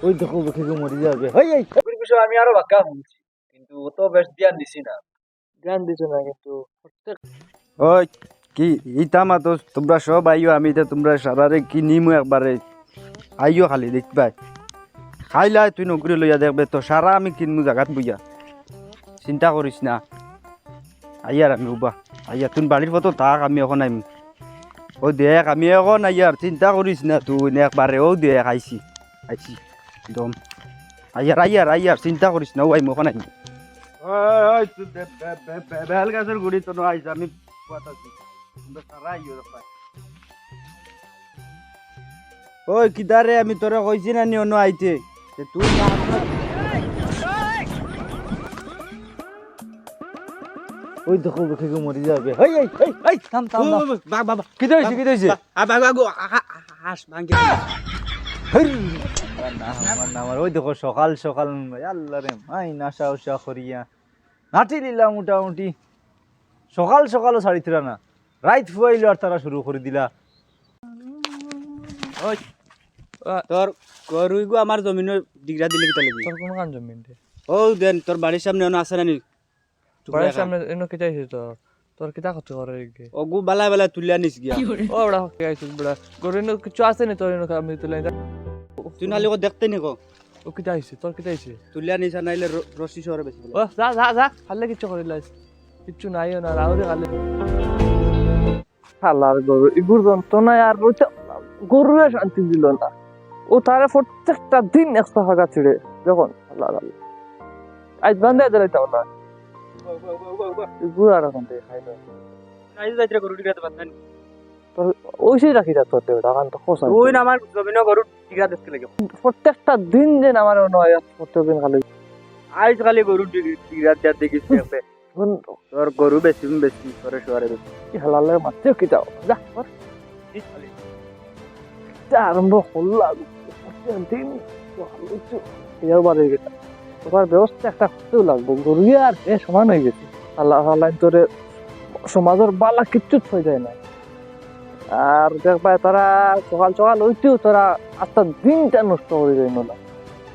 ওই দেখো খেয়ে মরে যাবে। এই এই এর বিষয়ে আমি আরো বাক্কা শুনছি, কিন্তু অত বেশ ধ্যান দিছি না। ধ্যান দিছো না কিন্তু প্রত্যেক ওই কি ইতামা তো তোমরা সব আইও, আমি তো তোমরা সারারে কি নিমু একবারে আইও খালি দেখবাই খাইলা তুই নকরি লইয়া দেখবে তো সারা আমি কিনমু জায়গাত বইয়া চিন্তা করিস না। আইয়ার আমি উবা আইয়া তুই বাড়ির মতো থাক, আমি এখন আইম। ও দেখ আমি এখন আইয়ার চিন্তা করিস না তুই একবারে। ও দেখ আইছি আইছি একদম আইয়ার আইয়ার আইয়ার চিন্তা করিস না। ও আইম এখন আইম। বেল গাছের গুড়ি তো আইস আমি পাতাছি তোমরা সারা আইও রপাই। ওই কিদারে আমি তোরা কইছি না নি অন্য আইতে তুই না ওই দেখো খেয়ে মরে যাবে। এই এই এই এই থাম থাম থাম। বাবা কি হইছে কি হইছে? হাঁস ভাঙ্গে আমার ওই দেখো সকাল সকাল আল্লাহ রে মাই নাশা উষা করিয়া নাটি দিলা মোটামুটি। সকাল সকালও ছাড়িতরা না, রাইত ফুয়াইলো আর তারা শুরু করে দিলা। ওই তোর গরুইগো আমার জমিনের ডিগরা দিলে কিতা লাগি? তোর কোন কান জমিন দে? ও দেন তোর বাড়ির সামনে অন আছে না নি? বাড়ির সামনে এনো কি চাইছিস তোর? তোর কিতা করতে করে গে? ওগু বালা বালা তুলিয়া নিস গিয়া। ও বড়া কি আইছিস বড়া? গরেনো কিছু আছে নি তোর এনো আমি তুলে তুই নালে ও দেখতে নি কো ও কিতা আইছিস? তোর কিতা আইছিস? তুলিয়া নিস আর নাইলে রশি শহরে বেশি বলে। ও যা যা যা খালে কিছু করিলাস কিচ্ছু নাইও না রাউরে খালে হালার গরু ইগুর যন্ত্রণা আর রইতে গরুরে শান্তি দিল না। ও তারে প্রত্যেকটা দিন একটা হাগা ছিড়ে যখন আল্লাহ আল্লাহ আজ বান্ধে দিলাইতাও না ইগুর আর এখন থেকে খাই না। নাই যাইতরা গরু ডিগরাতে পারতেন। তোর ওইসেই রাখি রাখতে হতে টাকা তো খোঁজ ওই না আমার জমিনে গরু ডিগরা দেখতে লাগে। প্রত্যেকটা দিন যেন আমার নয় প্রত্যেকদিন খালি আজ খালি গরু ডিগরা দিয়া দেখিস দেখবে। তোর গরু বেশি বেশি করে শহরে বেশি। কি হালালের মারতে কি যাও যা কর। আরম্ভ করলাম দিন ইয়ার বাড়ি গেছে তোমার ব্যবস্থা একটা করতেও লাগবো। গরুয়ে আর এ সমান হয়ে গেছে। আল্লাহ আল্লাহ তোরে সমাজের বালা কিচ্ছু হয়ে যায় না। আর দেখবা তারা সকাল সকাল ওইতেও তারা আস্তা দিনটা নষ্ট করে যায় না।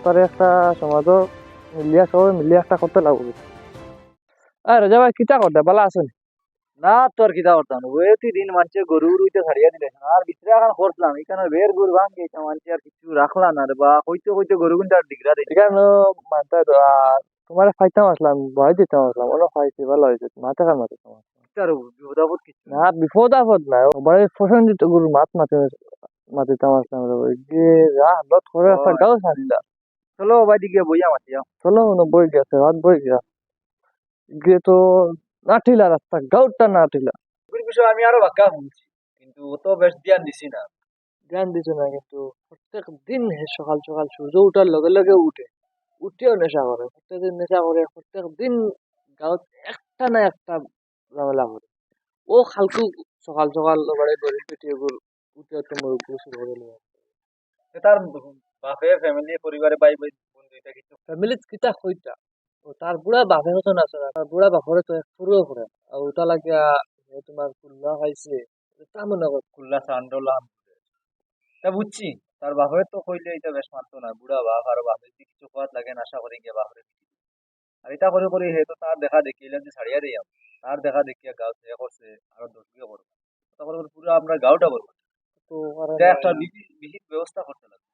তারা একটা সমাজের মিলিয়া সবাই মিলিয়ে একটা করতে লাগবে। আর রাজা ভাই কিতা করতে বালা আছেন? না তোর কিতা করতাম ওই দিন মানুষের গরু উইতে ছাড়িয়া দিলে আর ভিতরে এখন করছিলাম এখানে বের গরু ভাঙে মানুষ আর কিছু রাখলা না রে বা হইতে হইতে গরু কিন্তু আর ডিগরা দিই এখানে মানতে তোমার ফাইতাম আসলাম ভয় দিতাম আসলাম ওরা ফাইছি ভালো হয়েছে মাথা কার মাথা তোমার আর বিপদাপদ কিছু না বিপদ আপদ নাই বড় প্রসঙ্গিত গুরু মাত মাতে মাতিতাম আসলাম হাত করে একটা গাও ছাড়িলা। চলো ভাই দিকে বইয়া মাতিয়া চলো না বই গেছে হাত বই গিয়া গিয়ে তো নাঠিলা রাস্তা গাউটা নাঠিলা। এর বিষয়ে আমি আরো বাক্কা শুনছি, কিন্তু অত বেশ ধ্যান দিছি না। ধ্যান দিছো না কিন্তু প্রত্যেক দিন সকাল সকাল সূর্য উঠার লগে লগে উঠেও নেশা করে প্রত্যেকদিন নেশা করে প্রত্যেক দিন গাঁত একটা না একটা ঝামেলা করে। ও খালকু সকাল সকাল বাড়ি গরিব পেটিয়ে উঠে উঠে মুরগ শুরু করে নেওয়া তার বাপে ফ্যামিলি পরিবারে ভাই ভাই বন্ধু এটা কিছু ফ্যামিলিত কিতা হইতা ও তার বুড়া বাপের মতন আছে না তার বুড়া বাপরে তো পুরো করে আর ওটা লাগিয়া তোমার কুল্লা খাইছে তা মনে কর খুলনা চান্ডলাম তা বুঝছি। তার বাপের তো কইলে এটা বেশ মানতো না, বুড়া বাপ আর বাপের যদি কিছু খাওয়াত লাগে আশা করি গিয়ে বাপরে আর এটা করে করে হে তো তার দেখা দেখি এলাম যে ছাড়িয়া দিই তার দেখা দেখিয়া গাও সে করছে আরো 10 বিঘা করবো তারপরে পুরো আমরা গাওটা করবো। তো এটা একটা বিহিত ব্যবস্থা করতে লাগবে।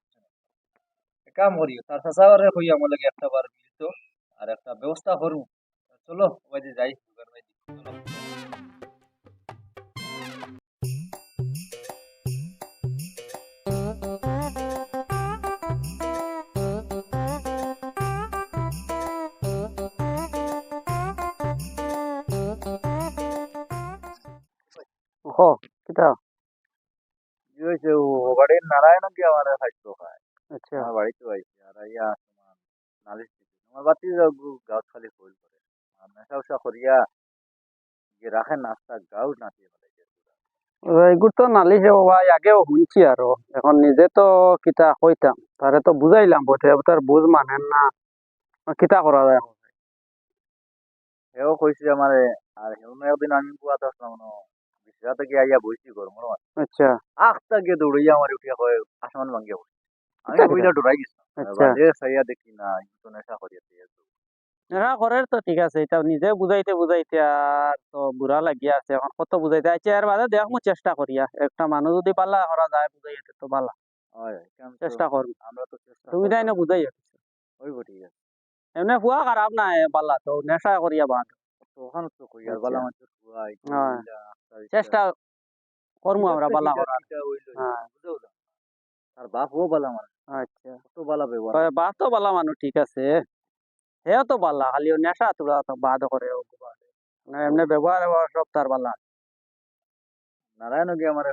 এক কাম করি তার চাচারে কই আমার লাগে একটা বার মিলিত আর একটা ব্যবস্থা করবো। চলো ওই যে যাই দোকান ভাই চলো। হ কিতা কি হয়েছে ও বাড়ির নারায়ণ কি আমার খাইতো খায় আচ্ছা আমার বাড়িতে আইছে আর ইয়া তোমার নালিশ দিছে আমার বাতি গাছ খালি ফুল করে আর নেশা উষা করিয়া যে রাখে নাস্তা গাও নাচিয়ে ফেলাইছে এগুলো তো নালিশে ভাই আগেও শুনছি আরো এখন নিজে তো কিতা কইতাম তারে তো বুঝাইলাম বটে তার বুঝ মানেন না কিতা করা যায় এখন? সেও কইছে আমারে আর হেউ একদিন আমি বুয়াত আসলাম বিশ্বরাতে গিয়ে আইয়া বইছি গরমের মাঝে আচ্ছা আখটা গিয়ে দৌড়াইয়া আমার উঠিয়া কয় আসমান ভাঙ্গিয়া পড়ছে আমি কইলা ডরাই গেছিলাম আচ্ছা বাদে চাইয়া দেখি না তো নেশা করি নেশা করে তো ঠিক আছে, এটা নিজে বুঝাইতে বুঝাইতে আর তো বুড়া লাগিয়া আছে, এখন কত বুঝাইতে আচ্ছা এর বাদে দেখমু চেষ্টা করিয়া, একটা মানুষ যদি পাল্লা করা যায় বুঝাইতে তো পালা, হয় কেন তো চেষ্টা করবি, আমরা তো চেষ্টা তুমি তাই না বুঝাইয়া হইব ঠিক আছে এমনি হুয়া খারাপ না পাল্লা তো নেশা করিয়া বাদ, তো ওখানে তো কই আর আচ্ছা। বালা মানুষ খুয়াই হ্যাঁ। চেষ্টা করবো আমরা পাল্লা করার। হ্যাঁ বুঝেও না আর বাপ ও বালা মানুষ আচ্ছা কত বালা ব্যবহার বা তো পাল্লা মানুষ ঠিক আছে, হেও তো পাল্লা খালি ও নেশা তোরা তো বাদ করে ও বাদে। না এমনি ব্যবহার সব তার পাল্লা। নারায়ণ গিয়ে আমার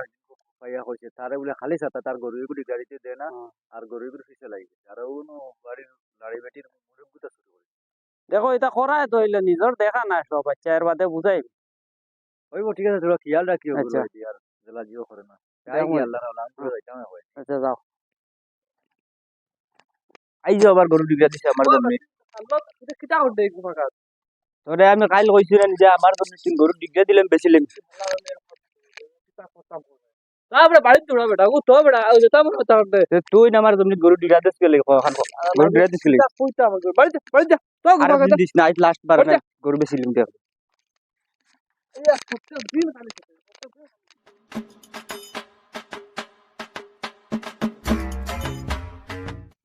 পাইয়া কইছে তারে বলে খালি ছাতা তার গরু গুলি গাড়িতে দেয় না হ্যাঁ। আর গরু গুলি পিছে লাগি গেছে আর ও বাড়ির লাড়ি বেটির মুড়ে গুতা শুরু করে দেখো এটা করায় তো হইলে নিজের দেখা না সব, আচ্ছা এর বাদে বুঝাই। হইব ঠিক আছে তোরা খেয়াল রাখিও আচ্ছা। গুলো আর জেলা জিও করে না তাই দেখো। কি আল্লাহ নাম করে যাইতাম হয় আচ্ছা যাও। আই যে আবার গরু ডিগা দিছে আমার জন্য আল্লাহ এটা কিটা করতে এই ফাঁকা তোরে আমি কাল কইছিলাম যে আমার জন্য তিন গরু ডিগা দিলাম বেচিলাম তারপরে বাড়িতে দৌড়া বেটা ও তো বেটা ওই যেটা মনে হচ্ছে আমাদের তে তুই না আমার জন্য গরু ডিগা দিস গেলে কখন গরু ডিগা দিস গেলে কইতা আমাকে বাড়িতে বাড়িতে তো আর গুবা কথা দিস না আজ লাস্ট বার না গরু বেচিলাম দেখ এই একটা দিন খালি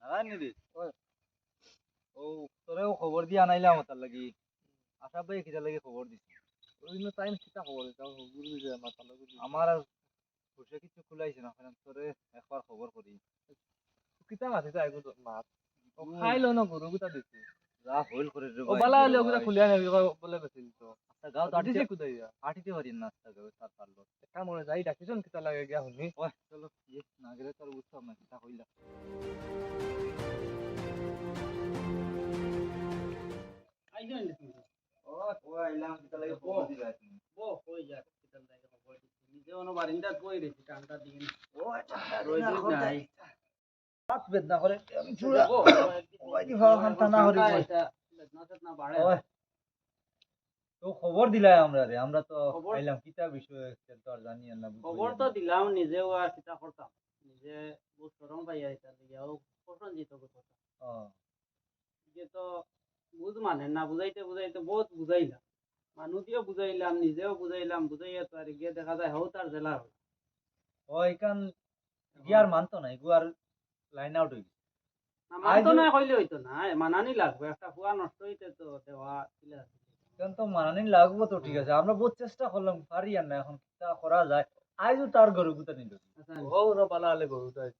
নারায়ণ রে ও তোরেও খবর দিয়া আনাইলাম তার লাগি আশা পাই কিটা লাগি খবর দিছি ওই না টাইম কিটা খবর দাও গুরু যে মাথা লাগু আমার আর খুশি কিছু খুলাইছে না কারণ তোরে একবার খবর করি কিটা মাথা তাই গো মাত ও খাইলো না গুরু গুতা দিছি যা হইল করে রে ও বালা হলে ওগুলা খুলিয়া নেবি বলে বেশি তো আচ্ছা গাও তো দিছে কুদাইয়া আটিতে পারি না আস্তা গাও তার পারলো কাম করে যাই ডাকিছন কিটা লাগে গিয়া শুনি ওই চলো ইয়ে না গেলে তোর বুঝতাম না কিটা হইলা ও ও আইলাম কিটা লাগে খবর দিলা তুমি ও হাত বেদনা করে আমি চুড়া ওই দি ভাও খান টানা হরি ওই তো খবর দিলাই আমরা রে আমরা তো আইলাম কিটা বিষয় তো আর জানি না খবর তো দিলাম নিজেও আর চিন্তা করতাম নিজে বহুত শরম পাইয়া এটা দিয়াও প্রসঞ্জিত কথা ও যে তো বুঝ মানে না বুঝাইতে বুঝাইতে বহুত বুঝাইলাম মানুষ দিয়েও বুঝাইলাম নিজেও বুঝাইলাম বুঝাইয়া তো আর গিয়ে দেখা যায় হও তার জেলা হল ওই কান গিয়ার মানতো না এগুয়ার লাইন আউট হই মানতো না কইলে হইতো না মানানি লাগবে একটা ফুয়া নষ্ট হইতে তো দেওয়া ছিল কারণ তো মানানি লাগবো তো ঠিক আছে আমরা বহুত চেষ্টা করলাম পারি আর না এখন কিটা করা যায় আইজও তার গরু গুতা নিল ও না বালা হলে গরু তাই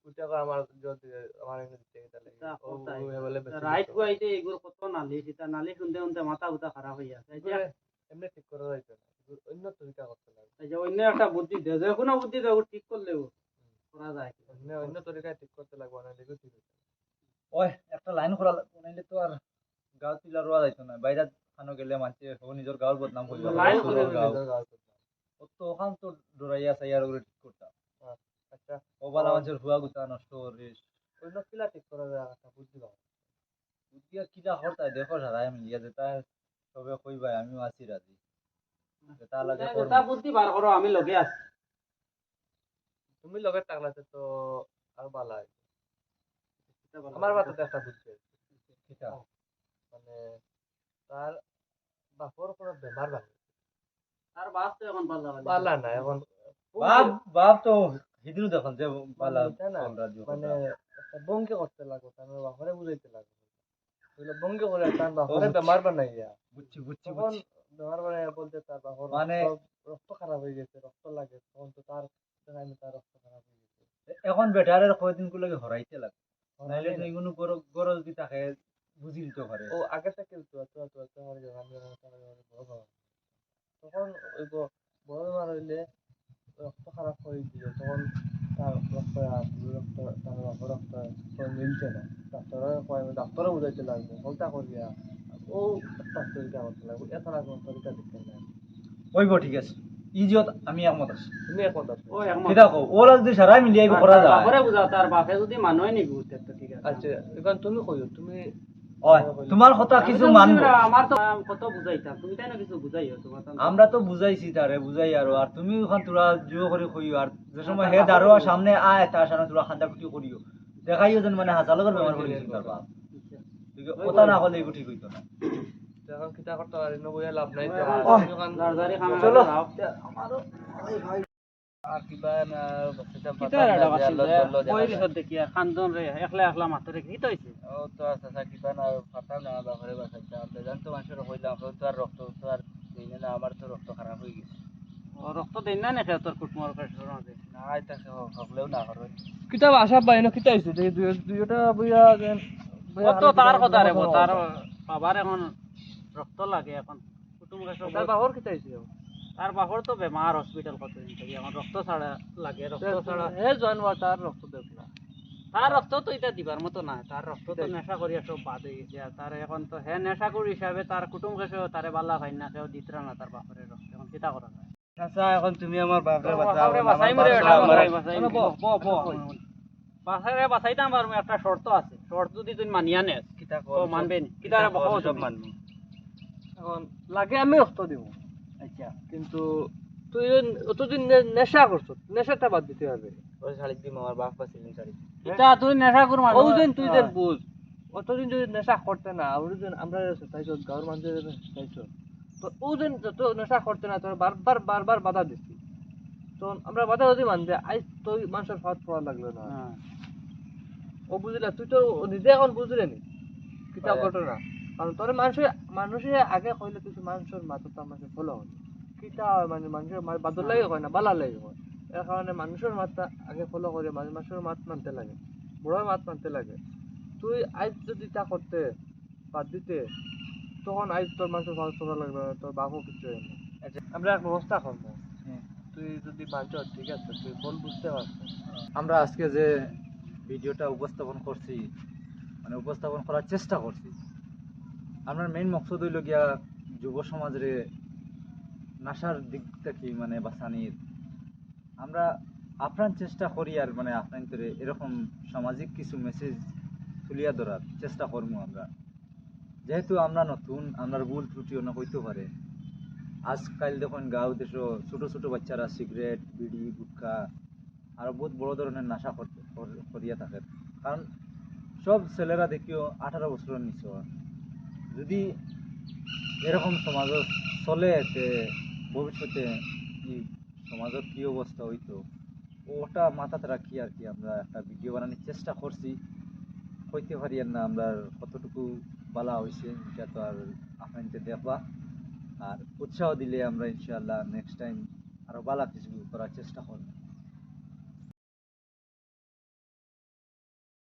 ওটা আমার যদি আমার এনে দিতে তাহলে ও বলে রাইট গুয়াইতে এগুলো কত নালি সেটা নালি শুনতে শুনতে মাথা উঠা খারাপ হইয়া এমনি ঠিক করা যাইতো না অন্য তরিকা করতে লাগে যে অন্য একটা বুদ্ধি দে যে কোনো বুদ্ধি দে ঠিক করলেও করা যায় অন্য তরিকায় ঠিক করতে লাগবে না দেখো ঠিক আছে ওই একটা লাইন করা নাইলে তো আর গাঁও তুলা রোয়া যাইতো না বাইরে খানো গেলে মানছে ও নিজের গাঁর বদনাম করবে লাইন করে গাঁও গাও ও তো ওখান তো ডরাইয়া সাইয়ার ওগুলো ঠিক করতাম আচ্ছা ও বালা মানুষের হুয়া গুতা নষ্ট করে অন্য কিলা ঠিক করা যায় একটা বুদ্ধি দাও বুদ্ধি আর কিটা হরতাই দেখো সারাই মিলিয়া যেটা সবে কইবাই আমিও আছি রাজি যেটা লাগে এটা বুদ্ধি বার করো আমি লগে আছি তুমি লগে টাকলাতে তো আর ভালো হয় আমার মাথাতে একটা বুদ্ধি আছে কিটা মানে তার বাপর কোনো বেমার ভালো তার বাস তো এখন পাল্লা পালা না এখন বাপ বাপ তো হিদিরু দেখুন যে বালা এটা না, চল রাজ্য মানে একটা বঙ্কে করতে লাগবো তার বাপরে বুঝাইতে লাগবো বুঝলে বঙ্কে করে তার বাপরে বেমার বানাইয়া বুঝছি বুঝছি তখন বুঝছি বেমার বানাইয়া বলতে তার বাপর মানে- রক্ত খারাপ হয়ে গেছে রক্ত লাগে তখন তো তার দেখাইনি তার রক্ত খারাপ হয়ে গেছে এখন বেটারের কয়দিন গুলো হরাইতে লাগে নাইলে তো এগুলো গরজ দি থাকে বুঝি দিতে পারে ও আগে থেকে তখন ওই বড় বেমার হইলে রক্ত খারাপ করে দিল তখন তার রক্ত রক্ত তার বাপর রক্ত মিলছে না ডাক্তারও বুঝাইতে লাগবে হলতা করিয়া ও একটা তরিকা করতে লাগবে এত না কোনো তরিকা দেখতে না কইব ঠিক আছে ইজত আমি একমত আছি তুমি একমত আছো ও একমত কিটা কও ওরা যদি সারাই মিলিয়ে করা যায় বাপরে বুঝাও তার বাপে যদি মানুষ নি বুঝতে তো ঠিক আছে আচ্ছা এখন তুমি কইও তুমি ওই তোমার কথা আমি কিছু তো মানবো বুঝি না, আমার তো কত বুঝাইতাম তুমি তাই না কিছু বুঝাইও তোমার তো আমরা তো বুঝাইছি তারে বুঝাই আর তুমি ওখান তোরা জুয়ো করে কইও আর যে সময় হে দারোয়া সামনে আয় তার সামনে তোরা খান্দা কুটি করিও দেখাইও যেন মানে হাজালকের বেমার করে দিয়েছিল তার বাপ তুই কথা না হলে এগুলো ঠিক হইতো না এখন কিতা করতে পারি না বইয়া লাভ নাই লারজারি খানা চলো যাও। আর কিবা না কিতা রাডা বাসি কই রিসত দেখি আর খানজন রে একলা একলা মাত্র রে কি হইছে ও তো আছে কিবা না পাতা না বাপরে বাসাইতে আমরা জানতো মানুষের হইলাম তো আর রক্ত তো আর দিনে না আমার তো রক্ত খারাপ হয়ে গেছে ও রক্ত দেন না নাকি তোর কুটমর পেছর মাঝে না এটা হকলেও না করো কিতাব আশা পাই না কিতা হইছে যে দুইটা বইয়া দেন ও তো তার কথা রে তার বাবার এখন রক্ত লাগে এখন কুটুম কাছে তার বাবার কিতা হইছে তার বাবার তো বেমার হসপিটাল কত দিন থেকে এখন রক্ত ছাড়া লাগে রক্ত ছাড়া হে জয়েন হওয়া তার রক্ত দেখ না তার রক্ত তো এটা দিবার মতো না তার রক্ত তো নেশা করিয়া সব বাদ হয়ে গেছে আর তার এখন তো হে নেশা করি হিসাবে তার কুটুম কাছেও তারে বালা ভাই না কেউ দিতরা না তার বাপের রক্ত এখন কিতা করা যায় আচ্ছা এখন তুমি আমার বাপরে বাপরে বাঁচাই মরে এটা বাঁচাই বাসারে বাঁচাইতাম আর একটা শর্ত আছে শর্ত যদি তুমি মানিয়া নেস কিতা তো মানবে নি কিতা রে বকো সব মানবো এখন লাগে আমি রক্ত দিব আচ্ছা কিন্তু তুই অতদিন নেশা করছো নেশাটা বাদ দিতে হবে ওই শালিক দিম আমার বাপ পাচ্ছিলেন শালিক এটা তুই নেশা কর মানে ও যেন তুই যেন বুঝ অতদিন যদি নেশা করতে না ওই যেন আমরা চাইছো গাঁর মানুষের চাইছো তো ও যেন যত নেশা করতে না তোর বারবার বারবার বাধা দিচ্ছি তো আমরা বাধা যদি মানতে আজ তুই মানুষের ফাঁদ পড়া লাগলো না ও বুঝলে তুই তো নিজে এখন বুঝলে নি কিতা ঘটনা কারণ তোর মানুষের আগে কইলে কিছু মানুষের মাথা তো আমাকে ফলো হয় কিতা হয় মানে মানুষের বাদর লাগে হয় না বালা লাগে হয় এর কারণে মানুষের মাথা আগে ফলো করে মানুষের মাত মানতে লাগে বড় মাত মানতে লাগে তুই আজ যদি তা করতে বাদ দিতে তখন আজ তোর মানুষের ফাঁদ পড়া লাগবে না তোর বাপও কিছু হয় না আমরা এক ব্যবস্থা করবো তুই যদি মানছ ঠিক আছে তুই বল বুঝতে পারছিস আমরা আজকে যে ভিডিওটা উপস্থাপন করছি মানে উপস্থাপন করার চেষ্টা করছি আমার মেইন মকসদ হইল গিয়া যুব সমাজের নাশার দিক থেকে মানে বাঁচানির আমরা আপ্রাণ চেষ্টা করি আর মানে আপ্রাণ করে এরকম সামাজিক কিছু মেসেজ তুলিয়া ধরার চেষ্টা করবো আমরা যেহেতু আমরা নতুন আমরা ভুল ত্রুটি অনেক হইতে পারে আজকাল দেখুন গাঁও দেশ ছোট ছোট বাচ্চারা সিগারেট বিড়ি গুটখা আর বহুত বড় ধরনের নেশা করিয়া থাকে কারণ সব ছেলেরা দেখিও 18 বছরের নিচে যদি এরকম সমাজ চলে তে ভবিষ্যতে কি সমাজের কি অবস্থা হইতো ওটা মাথাতে রাখি আর কি আমরা একটা ভিডিও বানানোর চেষ্টা করছি হইতে পারি আর না আমরা কতটুকু বলা হয়েছে এটা তো আর আপনাদের দেখবা আর উৎসাহ দিলে আমরা ইনশাআল্লাহ নেক্সট টাইম আরো ভালো কিছু করার চেষ্টা করব